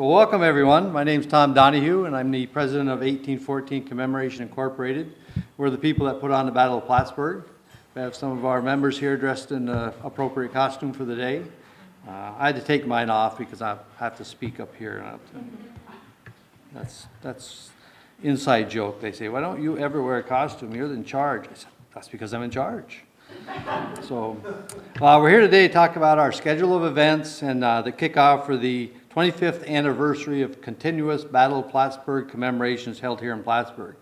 Well, welcome everyone. My name is Tom Donahue, and I'm the president of 1814 Commemoration Incorporated. We're the people that put on the Battle of Plattsburgh. We have some of our members here dressed in appropriate costume for the day. I had to take mine off because I have to speak up here. That's inside joke. They say, "Why don't you ever wear a costume? You're in charge." I said, "That's because I'm in charge." So we're here today to talk about our schedule of events and the kickoff for the 25th anniversary of continuous Battle of Plattsburgh commemorations held here in Plattsburgh.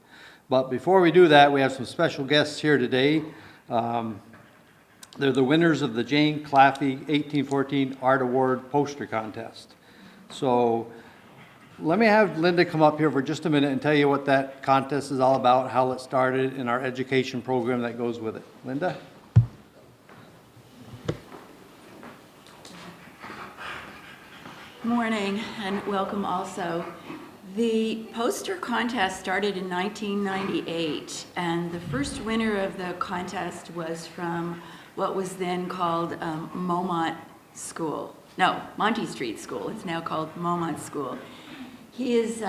But before we do that, we have some special guests here today. They're the winners of the Jane Claffey 1814 Art Award poster contest. So let me have Linda come up here for just a minute and tell you what that contest is all about, how it started, and our education program that goes with it. Linda? Morning and welcome also. The poster contest started in 1998, and the first winner of the contest was from what was then called Monty Street School. It's now called Momont School. He is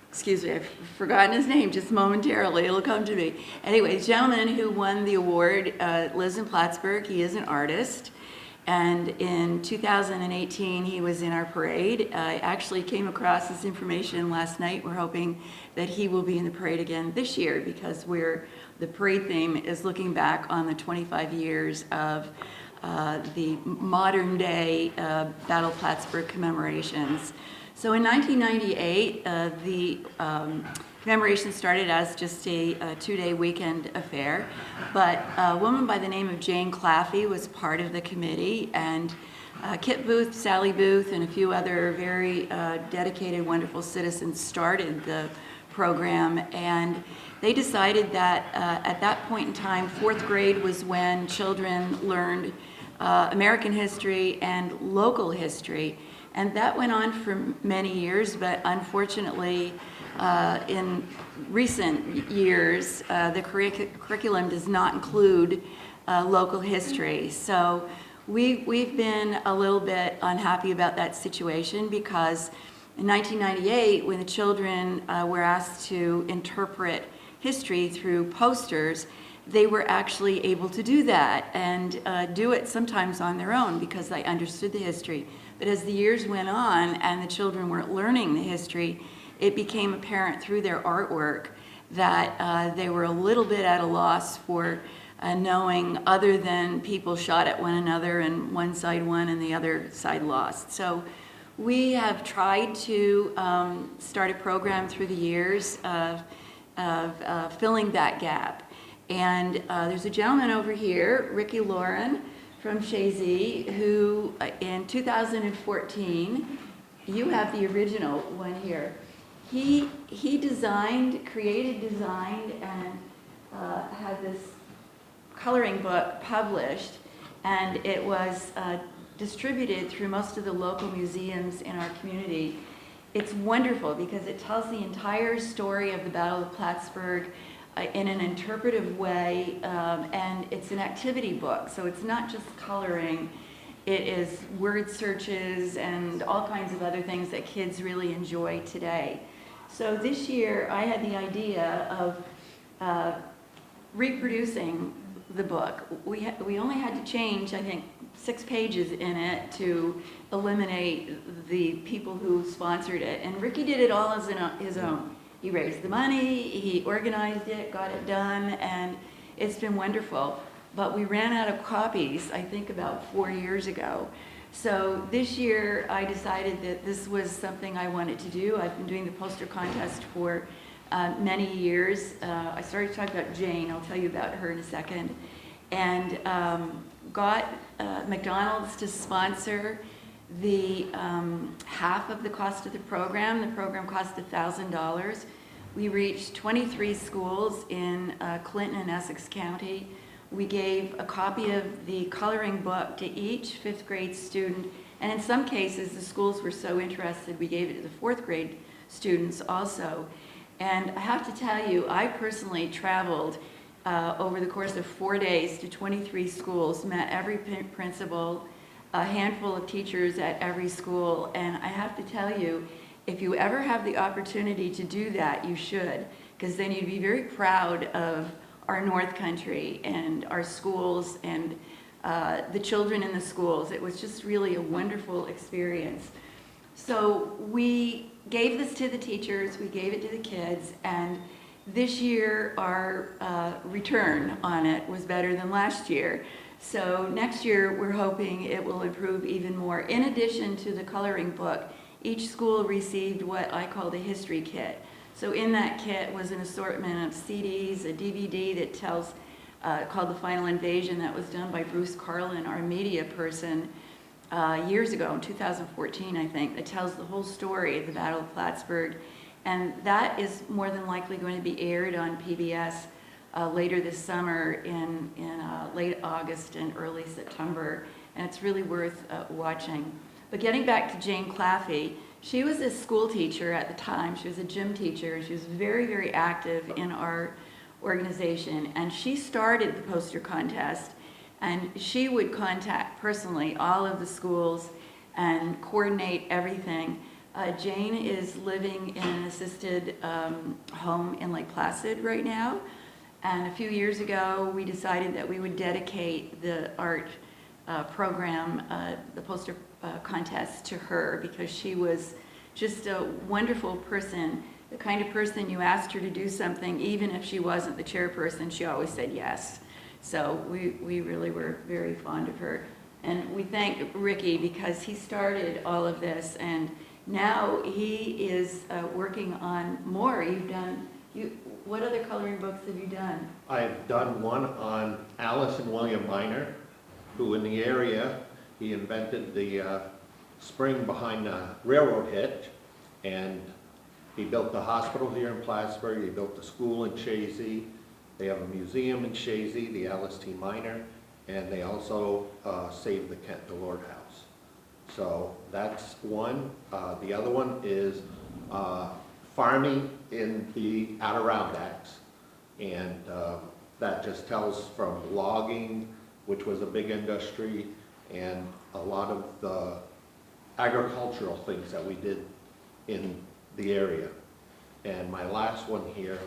excuse me, I've forgotten his name just momentarily. It'll come to me. Anyway, the gentleman who won the award lives in Plattsburgh. He is an artist. And in 2018, he was in our parade. I actually came across this information last night. We're hoping that he will be in the parade again this year because the parade theme is looking back on the 25 years of the modern day Battle of Plattsburgh commemorations. So in 1998, the commemoration started as just a two-day weekend affair, but a woman by the name of Jane Claffey was part of the committee, and Kit Booth, Sally Booth, and a few other very dedicated, wonderful citizens started the program, and they decided that at that point in time, fourth grade was when children learned American history and local history, and that went on for many years, but unfortunately, in recent years, the curriculum does not include local history. So we've been a little bit unhappy about that situation because in 1998, when the children were asked to interpret history through posters, they were actually able to do that and do it sometimes on their own because they understood the history. But as the years went on and the children weren't learning the history, it became apparent through their artwork that they were a little bit at a loss for knowing other than people shot at one another and one side won and the other side lost. So we have tried to start a program through the years of filling that gap. And there's a gentleman over here, Ricky Lauren from Chazy, who in 2014, you have the original one here. He created, designed, and had this coloring book published, and it was distributed through most of the local museums in our community. It's wonderful because it tells the entire story of the Battle of Plattsburgh in an interpretive way, and it's an activity book, so it's not just coloring. It is word searches and all kinds of other things that kids really enjoy today. So this year I had the idea of reproducing the book. We only had to change, I think, 6 pages in it to eliminate the people who sponsored it. And Ricky did it all as his own. He raised the money, he organized it, got it done, and it's been wonderful. But we ran out of copies, I think about 4 years ago. So this year I decided that this was something I wanted to do. I've been doing the poster contest for many years. I started to talk about Jane, I'll tell you about her in a second. And got McDonald's to sponsor the half of the cost of the program. The program cost $1,000. We reached 23 schools in Clinton and Essex County. We gave a copy of the coloring book to each 5th grade student, and in some cases the schools were so interested we gave it to the 4th grade students also. And I have to tell you, I personally traveled over the course of 4 days to 23 schools, met every principal, a handful of teachers at every school, and I have to tell you, if you ever have the opportunity to do that, you should, because then you'd be very proud of our North Country and our schools and the children in the schools. It was just really a wonderful experience. So we gave this to the teachers, we gave it to the kids, and this year our return on it was better than last year. So next year we're hoping it will improve even more. In addition to the coloring book, each school received what I call the history kit. So in that kit was an assortment of CDs, a DVD that tells, called The Final Invasion, that was done by Bruce Carlin, our media person, years ago, in 2014, I think, that tells the whole story of the Battle of Plattsburgh. And that is more than likely going to be aired on PBS later this summer in late August and early September. And it's really worth watching. But getting back to Jane Claffey, she was a school teacher at the time. She was a gym teacher. She was very, very active in our organization. And she started the poster contest. And she would contact personally all of the schools and coordinate everything. Jane is living in an assisted home in Lake Placid right now. And a few years ago, we decided that we would dedicate the art program, the poster contest, to her, because she was just a wonderful person, the kind of person you asked her to do something, even if she wasn't the chairperson, she always said yes. So we really were very fond of her. And we thank Ricky because he started all of this, and now he is working on more. You've done, what other coloring books have you done? I've done one on Alice and William Miner, who in the area, he invented the spring behind the railroad hitch, and he built the hospital here in Plattsburgh, he built the school in Chazy, they have a museum in Chazy, the Alice T. Miner, and they also saved the Kent Delord House. So that's one. The other one is farming in the Adirondacks, and that just tells from logging, which was a big industry, and a lot of the agricultural things that we did in the area. And my last one here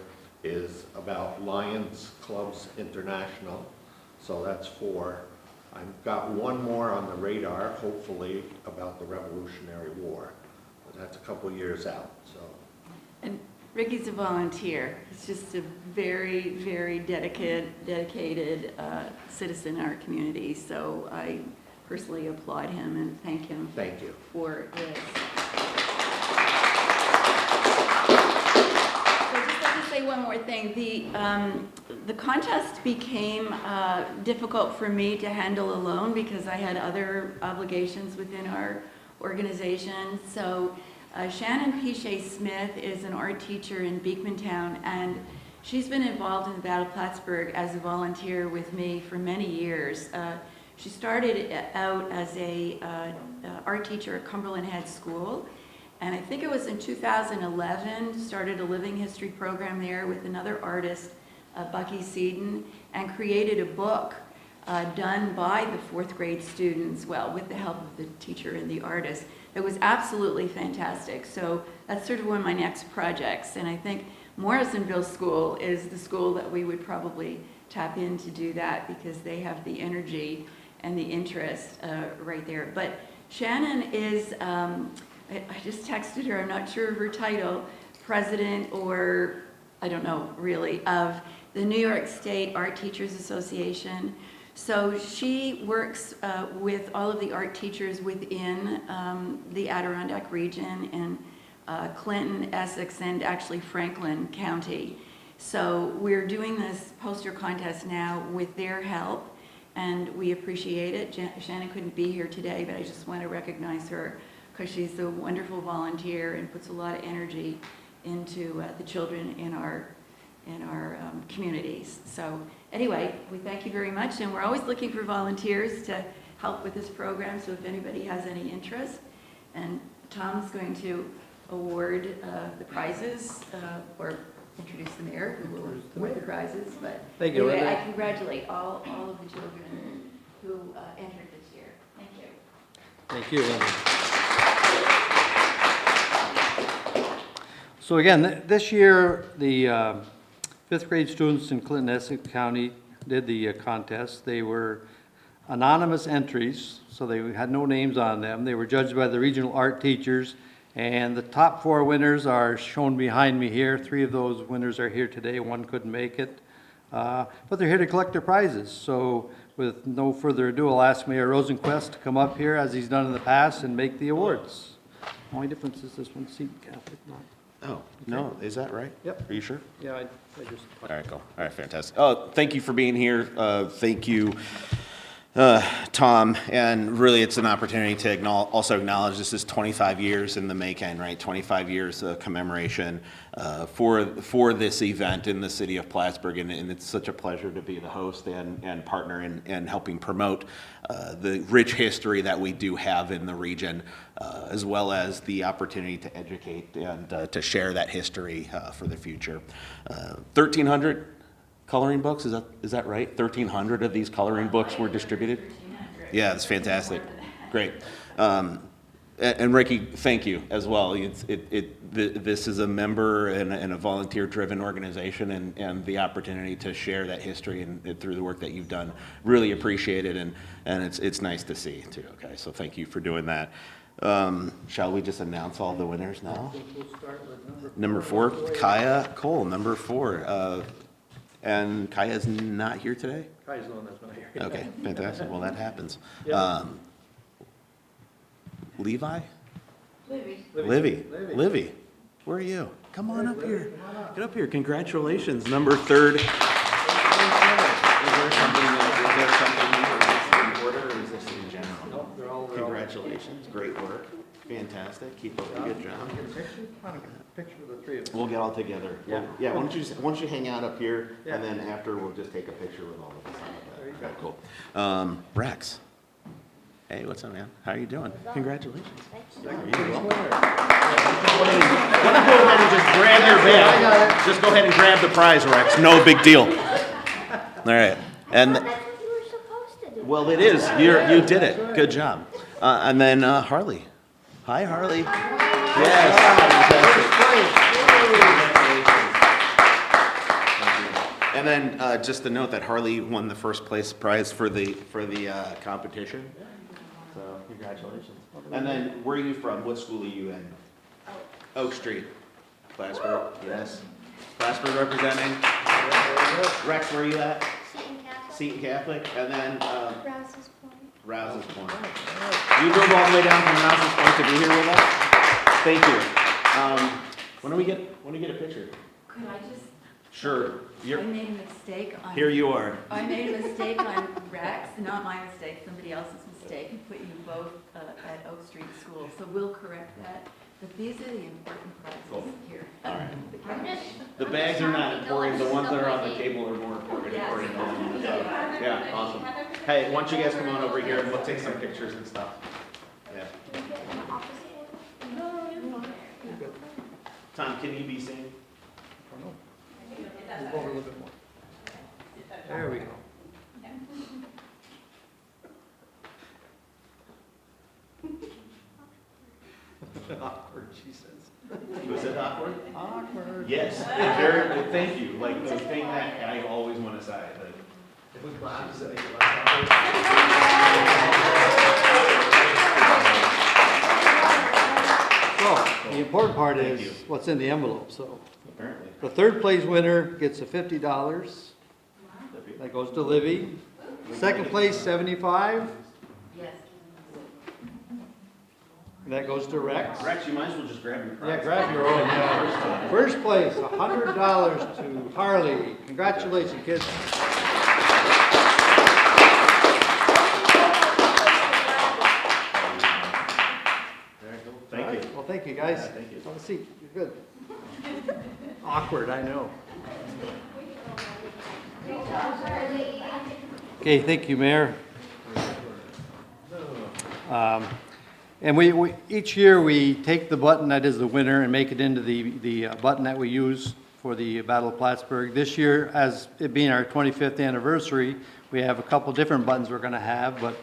is about Lions Clubs International. So that's 4. I've got one more on the radar, hopefully, about the Revolutionary War. But that's a couple years out, so. And Ricky's a volunteer. He's just a very, very dedicated citizen in our community. So I personally applaud him and thank him Thank you. for this. So just let me say one more thing. The contest became difficult for me to handle alone because I had other obligations within our organization. So Shannon Piche Smith is an art teacher in Beekmantown, and she's been involved in the Battle of Plattsburgh as a volunteer with me for many years. She started out as a art teacher at Cumberland Head School, and I think it was in 2011, started a living history program there with another artist, Bucky Seaton, and created a book done by the 4th grade students, well, with the help of the teacher and the artist. It was absolutely fantastic. So that's sort of one of my next projects. And I think Morrisonville School is the school that we would probably tap in to do that because they have the energy and the interest right there. But Shannon is, I just texted her, I'm not sure of her title, president or, I don't know really, of the New York State Art Teachers Association. So she works with all of the art teachers within the Adirondack region in Clinton, Essex, and actually Franklin County. So we're doing this poster contest now with their help, and we appreciate it. Shannon couldn't be here today, but I just want to recognize her because she's a wonderful volunteer and puts a lot of energy into the children in our communities. So anyway, we thank you very much, and we're always looking for volunteers to help with this program, so if anybody has any interest. And Tom's going to award the prizes, or introduce the mayor who will award the prizes. But Thank you, anyway, Linda. I congratulate all of the children who entered this year. Thank you. Thank you, Linda. So again, this year, the fifth grade students in Clinton, Essex County did the contest. They were anonymous entries, so they had no names on them. They were judged by the regional art teachers, and the top 4 winners are shown behind me here. 3 of those winners are here today. 1 couldn't make it, but they're here to collect their prizes. So with no further ado, I'll ask Mayor Rosenquist to come up here, as he's done in the past, and make the awards. Only difference is this one's Seton Catholic, not. Oh, no, is that right? Yep. Are you sure? Yeah, I just. All right, cool. All right, fantastic. Oh, thank you for being here. Thank you, Tom. And really, it's an opportunity to also acknowledge this is 25 years in the making, right? 25 years of commemoration for this event in the city of Plattsburgh. And it's such a pleasure to be the host and partner in helping promote the rich history that we do have in the region, as well as the opportunity to educate and to share that history for the future. 1,300 coloring books, is that right? 1,300 of these coloring books were distributed? Yeah, that's fantastic. Great. And Ricky, thank you as well. This is a member and a volunteer-driven organization, and the opportunity to share that history and through the work that you've done, really appreciate it, and it's nice to see too. Okay, so thank you for doing that. Shall we just announce all the winners now? We'll start with Number 4, Kaya Cole, number 4. And Kaya's not here today? Kaya's the one that's not here. Okay, fantastic. Well, that happens. Yeah. Levi? Libby. Livy, where are you? Come on up here. Get up here. Congratulations, number 3rd. Is there something in order, or is this in general? Nope, they're all. Congratulations, great work. Fantastic. Keep up the good job. Get a picture? Come on, a picture of the 3 of us. We'll get all together. Yeah. Yeah, why don't you hang out up here, Yeah. and then after we'll just take a picture with all of us. There you go. Okay, cool. Rex. Hey, what's up, man? How are you doing? Congratulations. Are you well? Why don't you go ahead and just grab your bag? Just go ahead and grab the prize, Rex. No big deal. All right. And That's what you were supposed to do. well, it is. You did it. Good job. And then Harley. Hi, Harley. Yes. And then just to note that Harley won the first place prize for the competition. So congratulations. And then where are you from? What school are you in? Oak Street. Plattsburgh. Yes. Plattsburgh representing. Rex, where are you at? Seton Catholic. Seton Catholic. And then Rouse's Point. Rouse's Point. You drove all the way down from Rouse's Point to be here with us? Thank you. When do we get a picture? Could I just, Sure. I made a mistake on. Here you are. I made a mistake on Rex, not my mistake, somebody else's mistake, and put you both at Oak Street School. So we'll correct that. But these are the important prizes here. All right. I'm just. The bags are not important, the ones that are on the table are more important. according to them. So, yeah, awesome. Hey, why don't you guys come on over here and we'll take some pictures and stuff. Yeah. Tom, can you be seen? Move over a little bit more. There we go. Awkward, she says. Was it awkward? Awkward. Yes, very, thank you, like the thing that I always want to say, like. If we clap, say So, the important part Thank is you. what's in the envelope, so. Apparently. The 3rd place winner gets a $50. That goes to Livy. 2nd place, 75. Yes. That goes to Rex. Rex, you might as well just grab your prize. Yeah, grab your own, yeah. First place, $100 to Harley. Congratulations, kids. Thank you. Well, thank you, guys. Yeah, thank you. Have a seat. You're good. Awkward, I know. Okay, thank you, Mayor. And we each year we take the button that is the winner and make it into the button that we use for the Battle of Plattsburgh. This year, as it being our 25th anniversary, we have a couple different buttons we're going to have, but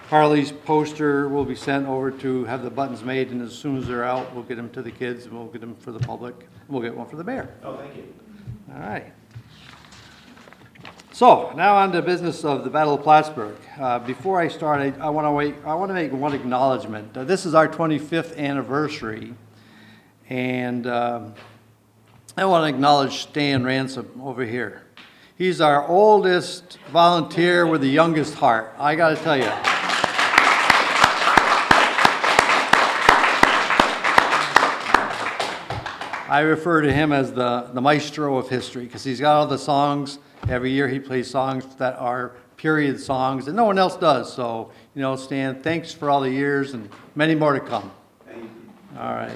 Harley's poster will be sent over to have the buttons made, and as soon as they're out, we'll get them to the kids, and we'll get them for the public. We'll get one for the mayor. Oh, thank you. All right. So, now on to business of the Battle of Plattsburgh. Before I start, I want to make one acknowledgement. This is our 25th anniversary, and I want to acknowledge Stan Ransom over here. He's our oldest volunteer with the youngest heart. I got to tell you. I refer to him as the maestro of history because he's got all the songs. Every year he plays songs that are period songs that no one else does. So, you know, Stan, thanks for all the years and many more to come. Thank you. All right.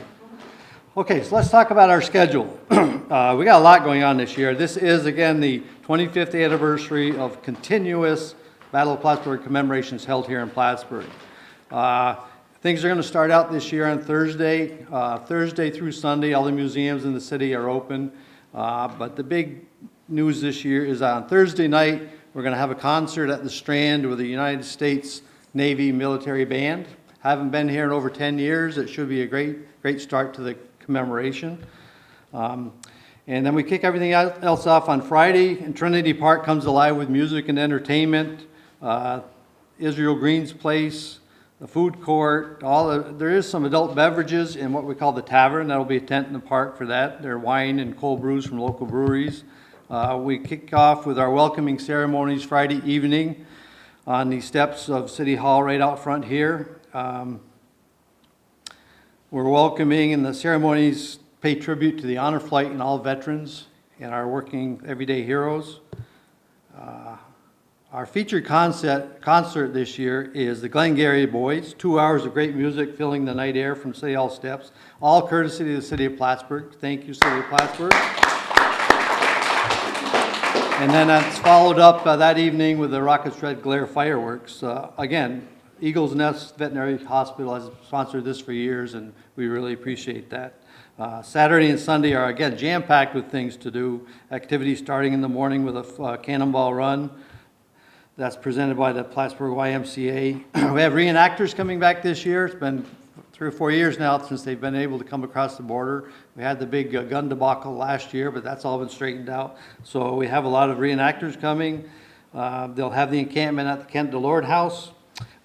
Okay, so let's talk about our schedule. We got a lot going on this year. This is, again, the 25th anniversary of continuous Battle of Plattsburgh commemorations held here in Plattsburgh. Things are going to start out this year on Thursday. Thursday through Sunday, all the museums in the city are open. But the big news this year is on Thursday night, we're going to have a concert at the Strand with the United States Navy Military Band. Haven't been here in over 10 years. It should be a great start to the commemoration. And then we kick everything else off on Friday, and Trinity Park comes alive with music and entertainment. Israel Green's Place, the food court, there is some adult beverages in what we call the tavern. That'll be a tent in the park for that. There are wine and cold brews from local breweries. We kick off with our welcoming ceremonies Friday evening on the steps of City Hall right out front here. We're welcoming, and the ceremonies pay tribute to the honor flight and all veterans and our working everyday heroes. Our featured concert this year is the Glengarry Boys, 2 hours of great music filling the night air from City Hall steps, all courtesy of the City of Plattsburgh. Thank you, City of Plattsburgh. And then that's followed up that evening with the Rocket's Red Glare fireworks. Again, Eagles Nest Veterinary Hospital has sponsored this for years, and we really appreciate that. Saturday and Sunday are, again, jam-packed with things to do. Activities starting in the morning with a cannonball run. That's presented by the Plattsburgh YMCA. We have reenactors coming back this year. It's been 3 or 4 years now since they've been able to come across the border. We had the big gun debacle last year, but that's all been straightened out. So we have a lot of reenactors coming. They'll have the encampment at the Kent DeLord House.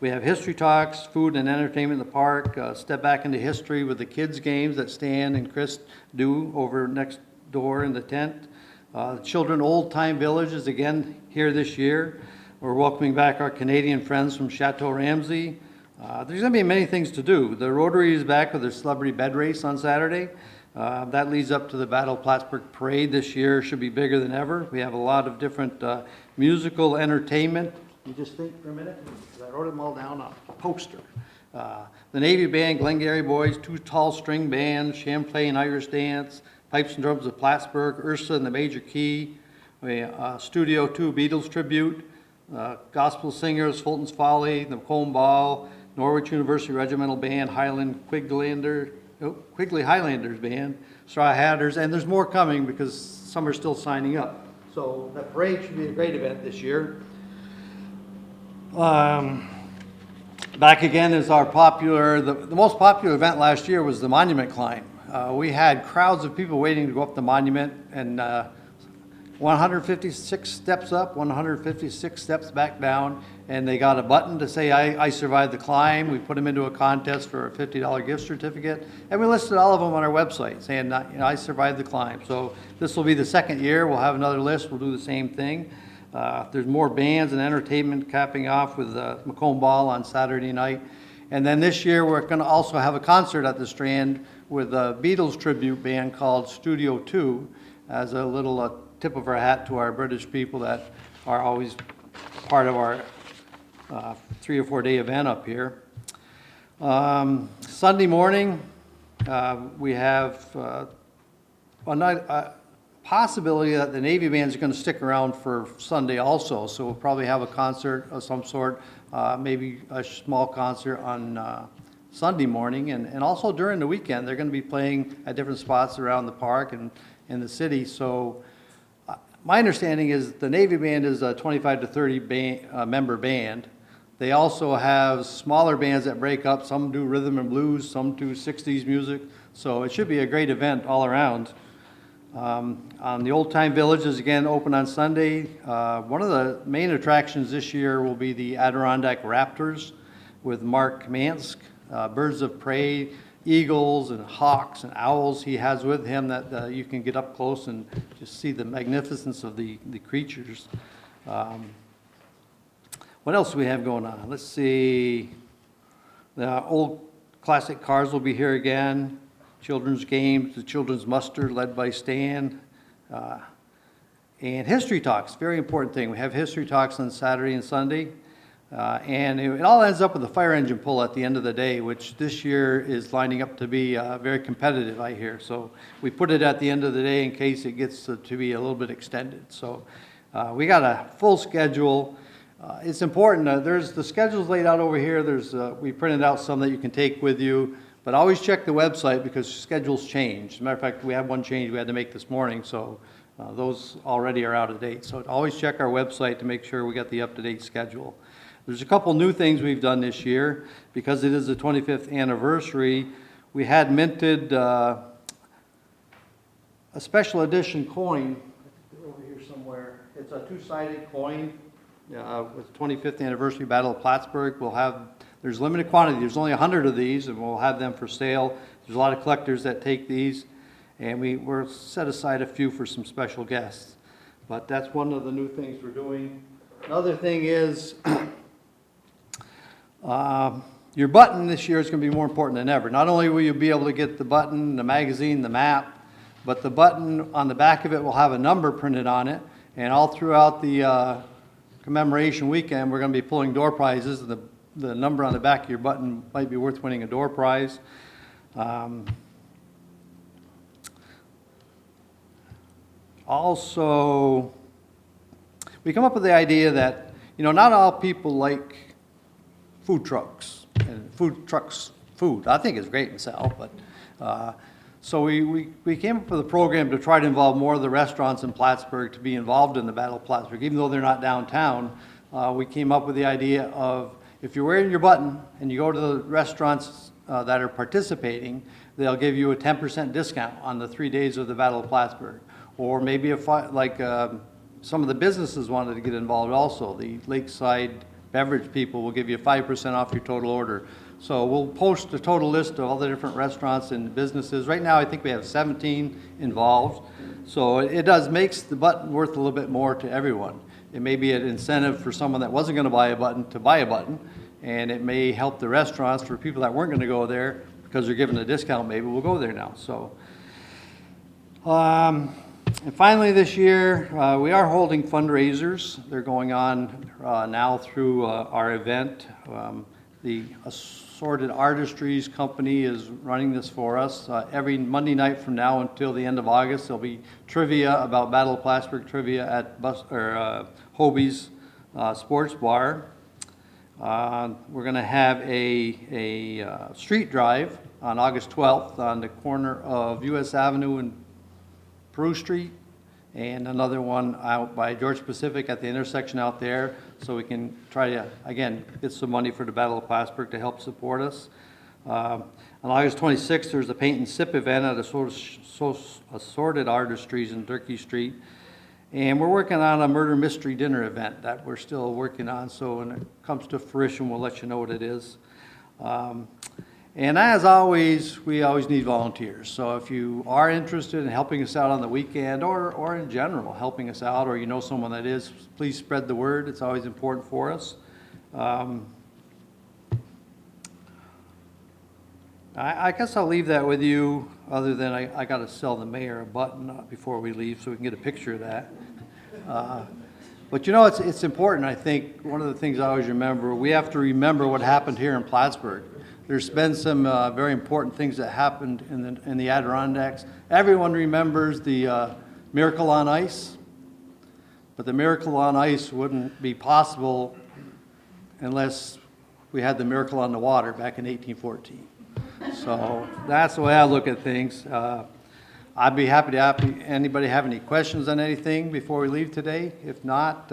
We have history talks, food and entertainment in the park, step back into history with the kids' games that Stan and Chris do over next door in the tent. Children Old Time Village is again here this year. We're welcoming back our Canadian friends from Chateau Ramsey. There's going to be many things to do. The Rotary is back with their celebrity bed race on Saturday. That leads up to the Battle of Plattsburgh Parade this year. Should be bigger than ever. We have a lot of different musical entertainment. You just think for a minute, because I wrote them all down on a poster. The Navy Band, Glengarry Boys, 2 tall string bands, Champlain Irish Dance, Pipes and Drums of Plattsburgh, Ursa and the Major Key, Studio 2 Beatles Tribute, Gospel Singers, Fulton's Folly, the Macomb Ball, Norwich University Regimental Band, Quigley Highlanders Band, Straw Hatters, and there's more coming because some are still signing up. So that parade should be a great event this year. Back again is our popular, the most popular event last year was the monument climb. We had crowds of people waiting to go up the monument, and 156 steps up, 156 steps back down, and they got a button to say, I survived the climb. We put them into a contest for a $50 gift certificate, and we listed all of them on our website saying, I survived the climb. So this will be the second year. We'll have another list. We'll do the same thing. There's more bands and entertainment capping off with Macomb Ball on Saturday night. And then this year, we're going to also have a concert at the Strand with a Beatles tribute band called Studio 2 as a little tip of our hat to our British people that are always part of our 3 or 4 day event up here. Sunday morning, we have a possibility that the Navy bands are going to stick around for Sunday also, so we'll probably have a concert of some sort, maybe a small concert on Sunday morning, and also during the weekend. They're going to be playing at different spots around the park and in the city. So my understanding is the Navy band is a 25 to 30 member band. They also have smaller bands that break up. Some do rhythm and blues, some do 60s music. So it should be a great event all around. On the Old Time Village is again open on Sunday. One of the main attractions this year will be the Adirondack Raptors with Mark Mansk, birds of prey, eagles and hawks and owls he has with him that you can get up close and just see the magnificence of the creatures. What else do we have going on? Let's see. The old classic cars will be here again. Children's games, the children's muster led by Stan. And history talks, very important thing. We have history talks on Saturday and Sunday. And it all ends up with a fire engine pull at the end of the day, which this year is lining up to be very competitive, I hear. So we put it at the end of the day in case it gets to be a little bit extended. So we got a full schedule. It's important. There's the schedules laid out over here. We printed out some that you can take with you. But always check the website because schedules change. As a matter of fact, we have one change we had to make this morning, so those already are out of date. So always check our website to make sure we got the up-to-date schedule. There's a couple new things we've done this year. Because it is the 25th anniversary, we had minted a special edition coin. They're over here somewhere. It's a two-sided coin with the 25th anniversary Battle of Plattsburgh. There's limited quantity. There's only 100 of these, and we'll have them for sale. There's a lot of collectors that take these, and we're set aside a few for some special guests. But that's one of the new things we're doing. Another thing is your button this year is going to be more important than ever. Not only will you be able to get the button, the magazine, the map, but the button on the back of it will have a number printed on it, and all throughout the Commemoration weekend, we're going to be pulling door prizes. The number on the back of your button might be worth winning a door prize. Also, we come up with the idea that, not all people like food trucks. And food, I think is great and sell, but so we came up with a program to try to involve more of the restaurants in Plattsburgh to be involved in the Battle of Plattsburgh. Even though they're not downtown, we came up with the idea of if you're wearing your button and you go to the restaurants that are participating, they'll give you a 10% discount on the 3 days of the Battle of Plattsburgh. Or maybe some of the businesses wanted to get involved also. The Lakeside Beverage people will give you 5% off your total order. So we'll post a total list of all the different restaurants and businesses. Right now I think we have 17 involved. So it makes the button worth a little bit more to everyone. It may be an incentive for someone that wasn't going to buy a button to buy a button, and it may help the restaurants for people that weren't going to go there because they're given a discount. Maybe we'll go there now. So, and finally this year, we are holding fundraisers. They're going on now through our event. The Assorted Artistries Company is running this for us. Every Monday night from now until the end of August, there'll be trivia about Battle of Plattsburgh trivia at Hobie's Sports Bar. We're going to have a street drive on August 12th on the corner of U.S. Avenue and Peru Street, and another one out by Georgia Pacific at the intersection out there, so we can try to, again, get some money for the Battle of Plattsburgh to help support us. On August 26th, there's a paint and sip event at Assorted Artistries in Turkey Street. And we're working on a murder mystery dinner event that we're still working on, so when it comes to fruition, we'll let you know what it is. And as always, we always need volunteers. So if you are interested in helping us out on the weekend or in general helping us out, or you know someone that is, please spread the word. It's always important for us. I guess I'll leave that with you, other than I got to sell the mayor a button before we leave so we can get a picture of that. But it's important. I think one of the things I always remember, we have to remember what happened here in Plattsburgh. There's been some very important things that happened in the Adirondacks. Everyone remembers the Miracle on Ice, but the Miracle on Ice wouldn't be possible unless we had the Miracle on the Water back in 1814. So that's the way I look at things. I'd be happy to anybody have any questions on anything before we leave today. If not,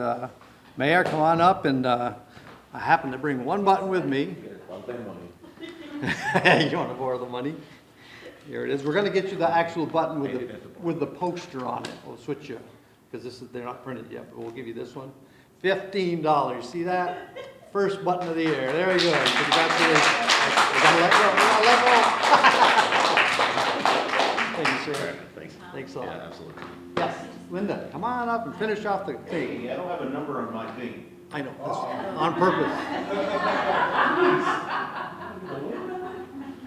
Mayor, come on up, and I happen to bring one button with me. You want to borrow the money? Here it is. We're going to get you the actual button with the poster on it. We'll switch you, because they're not printed yet, but we'll give you this one. $15. See that? First button of the year. There we go. Congratulations. We gotta let go. We gotta let go. Thank you, sir. Thanks. Thanks a lot. Yeah, absolutely. Yes, Linda, come on up and finish off the thing. Hey, I don't have a number on my thing. I know, that's on purpose.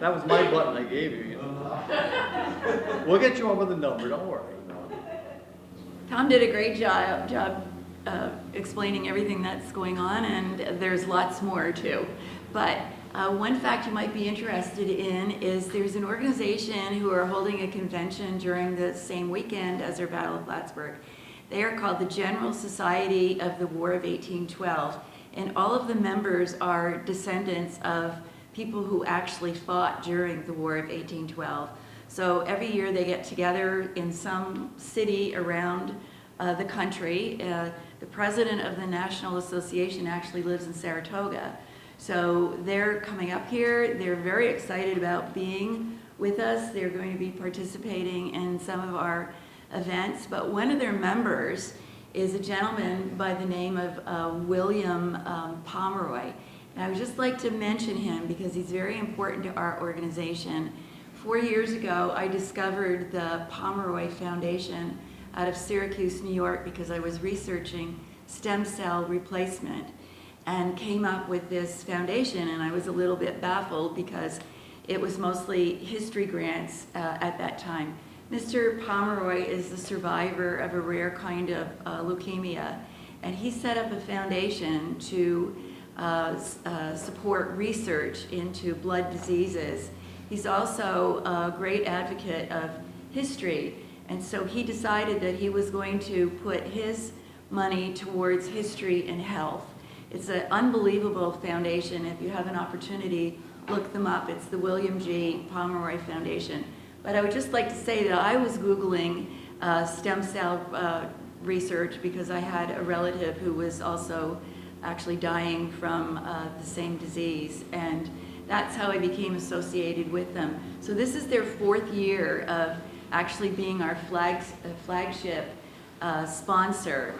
That was my button I gave you. We'll get you one with a number, don't worry. Tom did a great job explaining everything that's going on, and there's lots more too. But one fact you might be interested in is there's an organization who are holding a convention during the same weekend as their Battle of Plattsburgh. They are called the General Society of the War of 1812, and all of the members are descendants of people who actually fought during the War of 1812. So every year they get together in some city around the country. The president of the National Association actually lives in Saratoga. So they're coming up here. They're very excited about being with us. They're going to be participating in some of our events. But one of their members is a gentleman by the name of William Pomeroy. And I would just like to mention him because he's very important to our organization. 4 years ago, I discovered the Pomeroy Foundation out of Syracuse, New York, because I was researching stem cell replacement and came up with this foundation, and I was a little bit baffled because it was mostly history grants at that time. Mr. Pomeroy is the survivor of a rare kind of leukemia, and he set up a foundation to support research into blood diseases. He's also a great advocate of history, and so he decided that he was going to put his money towards history and health. It's an unbelievable foundation. If you have an opportunity, look them up. It's the William G. Pomeroy Foundation. But I would just like to say that I was Googling stem cell research because I had a relative who was also actually dying from the same disease, and that's how I became associated with them. So this is their 4th year of actually being our flagship sponsor.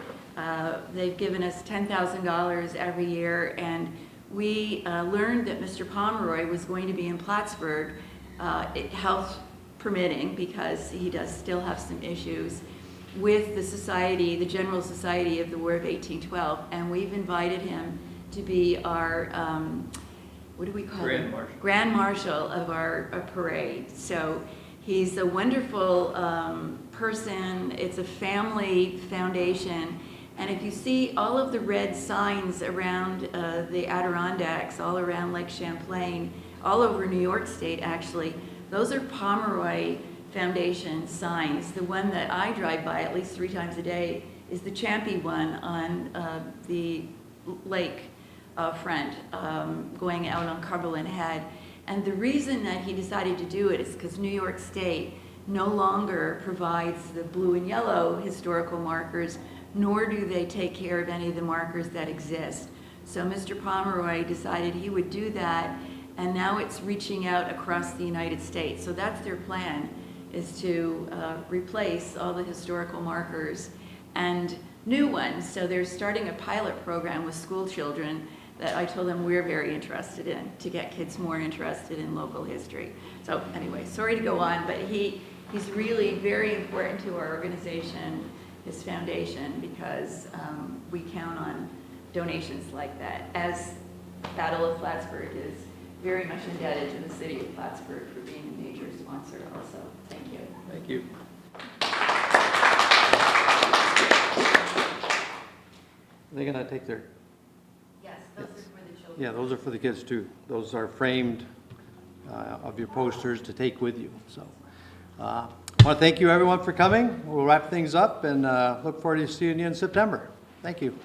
They've given us $10,000 every year, and we learned that Mr. Pomeroy was going to be in Plattsburgh, health permitting, because he does still have some issues with the society, the General Society of the War of 1812, and we've invited him to be our, what do we call it? Grand Marshal of our parade. So he's a wonderful person. It's a family foundation. And if you see all of the red signs around the Adirondacks, all around Lake Champlain, all over New York State actually, those are Pomeroy Foundation signs. The one that I drive by at least 3 times a day is the Champy one on the lake front, going out on Cumberland Head. And the reason that he decided to do it is because New York State no longer provides the blue and yellow historical markers, nor do they take care of any of the markers that exist. So Mr. Pomeroy decided he would do that, and now it's reaching out across the United States. So that's their plan, is to replace all the historical markers and new ones. So they're starting a pilot program with school children that I told them we're very interested in, to get kids more interested in local history. So anyway, sorry to go on, but he's really very important to our organization, his foundation, because we count on donations like that, as Battle of Plattsburgh is very much indebted to the city of Plattsburgh for being a major sponsor also. Thank you. Thank you. They're gonna take their, Yes, those are for the children. yeah, those are for the kids too. Those are framed of your posters to take with you, so. I want to thank you everyone for coming. We'll wrap things up and look forward to seeing you in September. Thank you.